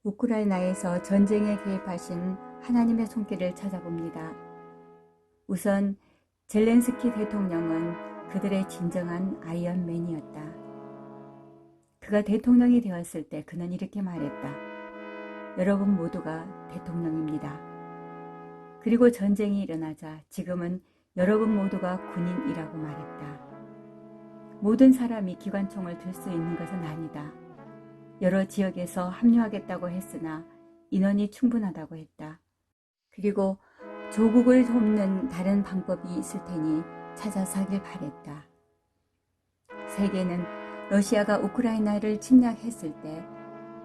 우크라이나에서 전쟁에 개입하신 하나님의 손길을 찾아봅니다. 우선 젤렌스키 대통령은 그들의 진정한 아이언맨이었다. 그가 대통령이 되었을 때 그는 이렇게 말했다. 여러분 모두가 대통령입니다. 그리고 전쟁이 일어나자 지금은 여러분 모두가 군인이라고 말했다. 모든 사람이 기관총을 들 수 있는 것은 아니다. 여러 지역에서 합류하겠다고 했으나 인원이 충분하다고 했다. 그리고 조국을 돕는 다른 방법이 있을 테니 찾아서 하길 바랬다. 세계는 러시아가 우크라이나를 침략했을 때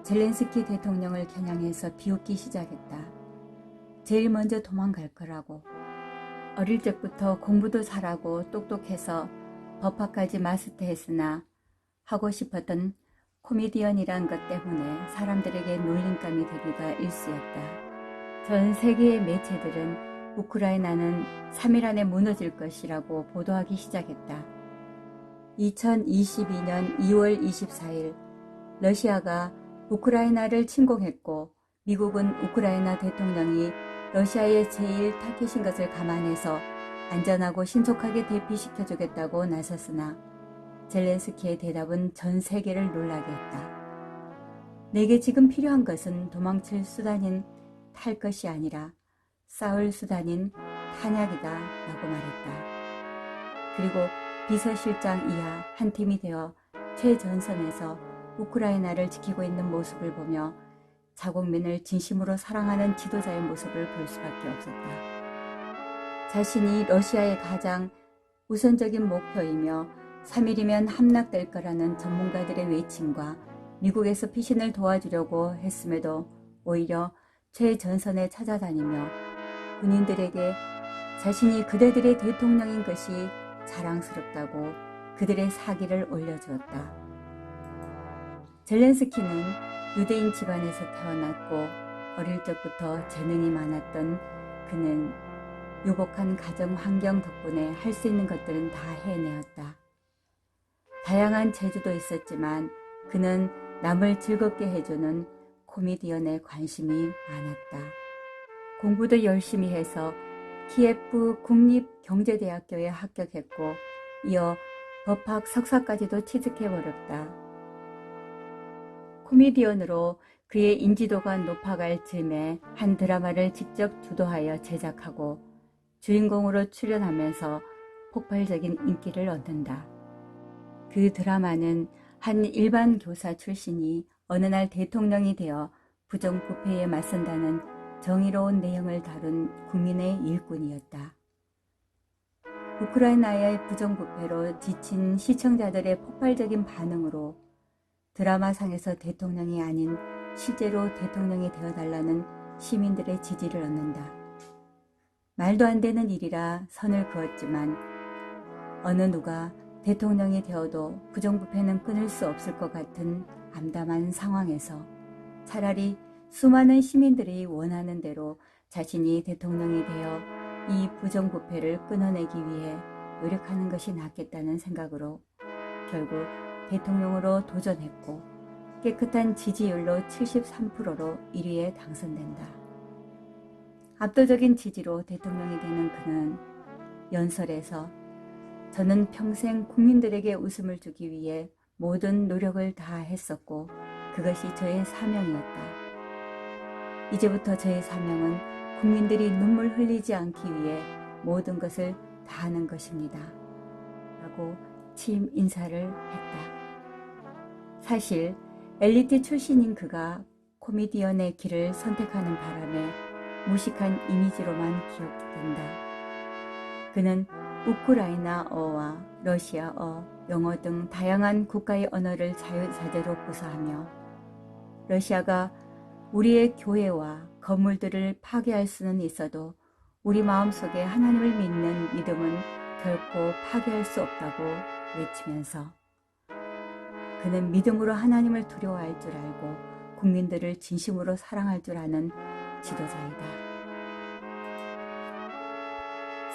젤렌스키 대통령을 겨냥해서 비웃기 시작했다. 제일 먼저 도망갈 거라고. 어릴 적부터 공부도 잘하고 똑똑해서 법학까지 마스터했으나 하고 싶었던 코미디언이란 것 때문에 사람들에게 놀림감이 되기가 일쑤였다. 전 세계의 매체들은 우크라이나는 3일 안에 무너질 것이라고 보도하기 시작했다. 2022년 2월 24일 러시아가 우크라이나를 침공했고 미국은 우크라이나 대통령이 러시아의 제1타깃인 것을 감안해서 안전하고 신속하게 대피시켜주겠다고 나섰으나 젤렌스키의 대답은 전 세계를 놀라게 했다. 내게 지금 필요한 것은 도망칠 수단인 탈 것이 아니라 싸울 수단인 탄약이다 라고 말했다. 그리고 비서실장 이하 한 팀이 되어 최전선에서 우크라이나를 지키고 있는 모습을 보며 자국민을 진심으로 사랑하는 지도자의 모습을 볼 수밖에 없었다. 자신이 러시아의 가장 우선적인 목표이며 3일이면 함락될 거라는 전문가들의 외침과 미국에서 피신을 도와주려고 했음에도 오히려 최전선에 찾아다니며 군인들에게 자신이 그대들의 대통령인 것이 자랑스럽다고 그들의 사기를 올려주었다. 젤렌스키는 유대인 집안에서 태어났고 어릴 적부터 재능이 많았던 그는 유복한 가정 환경 덕분에 할 수 있는 것들은 다 해내었다. 다양한 재주도 있었지만 그는 남을 즐겁게 해주는 코미디언에 관심이 많았다. 공부도 열심히 해서 키예프 국립경제대학교에 합격했고 이어 법학 석사까지도 취득해버렸다. 코미디언으로 그의 인지도가 높아갈 즈음에 한 드라마를 직접 주도하여 제작하고 주인공으로 출연하면서 폭발적인 인기를 얻는다. 그 드라마는 한 일반 교사 출신이 어느 날 대통령이 되어 부정부패에 맞선다는 정의로운 내용을 다룬 국민의 일꾼이었다. 우크라이나의 부정부패로 지친 시청자들의 폭발적인 반응으로 드라마상에서 대통령이 아닌 실제로 대통령이 되어달라는 시민들의 지지를 얻는다. 말도 안 되는 일이라 선을 그었지만 어느 누가 대통령이 되어도 부정부패는 끊을 수 없을 것 같은 암담한 상황에서 차라리 수많은 시민들이 원하는 대로 자신이 대통령이 되어 이 부정부패를 끊어내기 위해 노력하는 것이 낫겠다는 생각으로 결국 대통령으로 도전했고 깨끗한 지지율로 73%로 1위에 당선된다. 압도적인 지지로 대통령이 되는 그는 연설에서 저는 평생 국민들에게 웃음을 주기 위해 모든 노력을 다했었고 그것이 저의 사명이었다. 이제부터 저의 사명은 국민들이 눈물 흘리지 않기 위해 모든 것을 다하는 것입니다. 라고 취임 인사를 했다. 사실 엘리트 출신인 그가 코미디언의 길을 선택하는 바람에 무식한 이미지로만 기억된다. 그는 우크라이나어와 러시아어, 영어 등 다양한 국가의 언어를 자유자재로 구사하며 러시아가 우리의 교회와 건물들을 파괴할 수는 있어도 우리 마음속에 하나님을 믿는 믿음은 결코 파괴할 수 없다고 외치면서 그는 믿음으로 하나님을 두려워할 줄 알고 국민들을 진심으로 사랑할 줄 아는 지도자이다.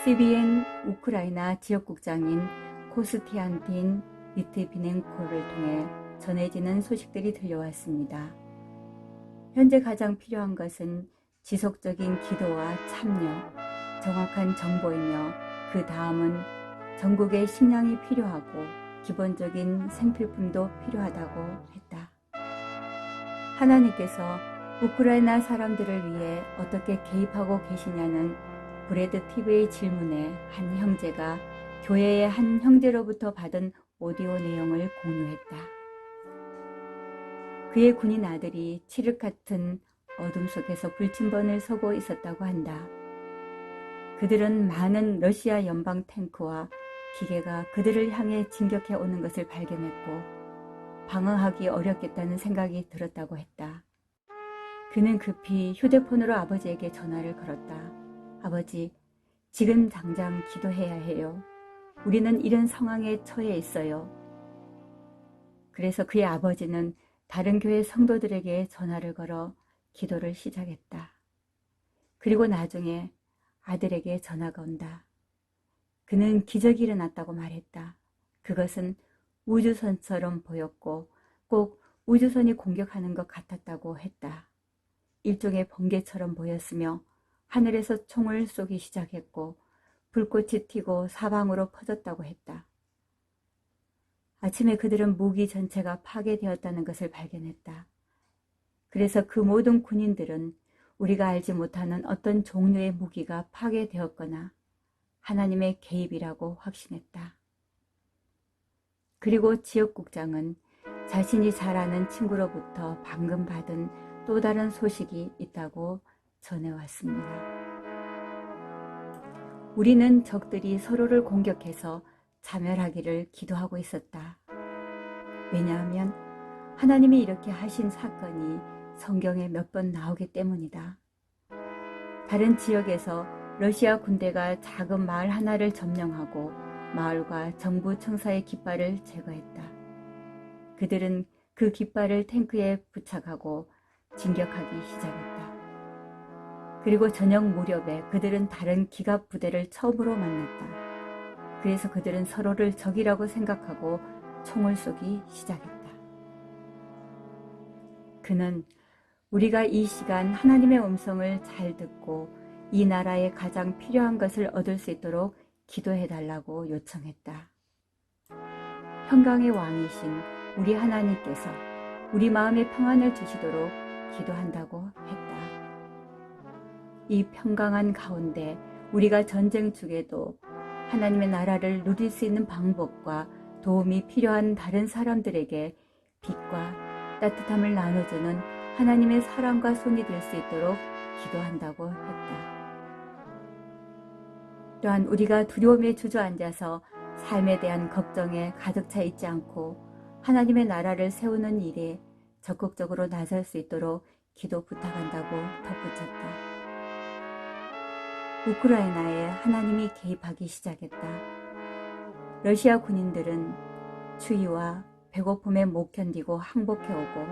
CBN 우크라이나 지역국장인 코스티안틴 리트비넨코를 통해 전해지는 소식들이 들려왔습니다. 현재 가장 필요한 것은 지속적인 기도와 참여, 정확한 정보이며 그 다음은 전국에 식량이 필요하고 기본적인 생필품도 필요하다고 했다. 하나님께서 우크라이나 사람들을 위해 어떻게 개입하고 계시냐는 브래드 TV의 질문에 한 형제가 교회의 한 형제로부터 받은 오디오 내용을 공유했다. 그의 군인 아들이 칠흑 같은 어둠 속에서 불침번을 서고 있었다고 한다. 그들은 많은 러시아 연방 탱크와 기계가 그들을 향해 진격해 오는 것을 발견했고 방어하기 어렵겠다는 생각이 들었다고 했다. 그는 급히 휴대폰으로 아버지에게 전화를 걸었다. 아버지, 지금 당장 기도해야 해요. 우리는 이런 상황에 처해 있어요. 그래서 그의 아버지는 다른 교회 성도들에게 전화를 걸어 기도를 시작했다. 그리고 나중에 아들에게 전화가 온다. 그는 기적이 일어났다고 말했다. 그것은 우주선처럼 보였고 꼭 우주선이 공격하는 것 같았다고 했다. 일종의 번개처럼 보였으며 하늘에서 총을 쏘기 시작했고 불꽃이 튀고 사방으로 퍼졌다고 했다. 아침에 그들은 무기 전체가 파괴되었다는 것을 발견했다. 그래서 그 모든 군인들은 우리가 알지 못하는 어떤 종류의 무기가 파괴되었거나 하나님의 개입이라고 확신했다. 그리고 지역국장은 자신이 잘 아는 친구로부터 방금 받은 또 다른 소식이 있다고 전해왔습니다. 우리는 적들이 서로를 공격해서 자멸하기를 기도하고 있었다. 왜냐하면 하나님이 이렇게 하신 사건이 성경에 몇 번 나오기 때문이다. 다른 지역에서 러시아 군대가 작은 마을 하나를 점령하고 마을과 정부 청사의 깃발을 제거했다. 그들은 그 깃발을 탱크에 부착하고 진격하기 시작했다. 그리고 저녁 무렵에 그들은 다른 기갑 부대를 처음으로 만났다. 그래서 그들은 서로를 적이라고 생각하고 총을 쏘기 시작했다. 그는 우리가 이 시간 하나님의 음성을 잘 듣고 이 나라에 가장 필요한 것을 얻을 수 있도록 기도해달라고 요청했다. 평강의 왕이신 우리 하나님께서 우리 마음에 평안을 주시도록 기도한다고 했다. 이 평강한 가운데 우리가 전쟁 중에도 하나님의 나라를 누릴 수 있는 방법과 도움이 필요한 다른 사람들에게 빛과 따뜻함을 나눠주는 하나님의 사랑과 손이 될 수 있도록 기도한다고 했다. 또한 우리가 두려움에 주저앉아서 삶에 대한 걱정에 가득 차 있지 않고 하나님의 나라를 세우는 일에 적극적으로 나설 수 있도록 기도 부탁한다고 덧붙였다. 우크라이나에 하나님이 개입하기 시작했다. 러시아 군인들은 추위와 배고픔에 못 견디고 항복해오고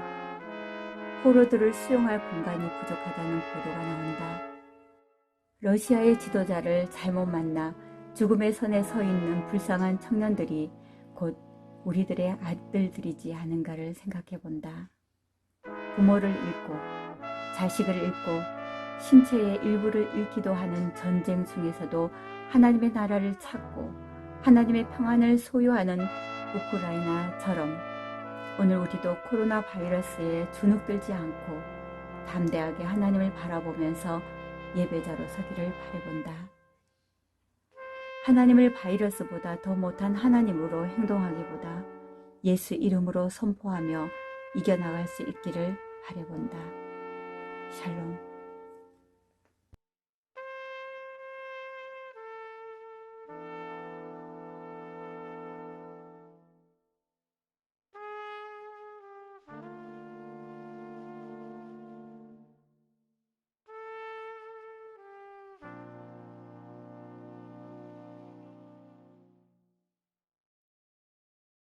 포로들을 수용할 공간이 부족하다는 보도가 나온다. 러시아의 지도자를 잘못 만나 죽음의 선에 서 있는 불쌍한 청년들이 곧 우리들의 아들들이지 않은가를 생각해 본다. 부모를 잃고 자식을 잃고 신체의 일부를 잃기도 하는 전쟁 중에서도 하나님의 나라를 찾고 하나님의 평안을 소유하는 우크라이나처럼 오늘 우리도 코로나 바이러스에 주눅들지 않고 담대하게 하나님을 바라보면서 예배자로 서기를 바라본다. 하나님을 바이러스보다 더 못한 하나님으로 행동하기보다 예수 이름으로 선포하며 이겨나갈 수 있기를 바라본다. 샬롬.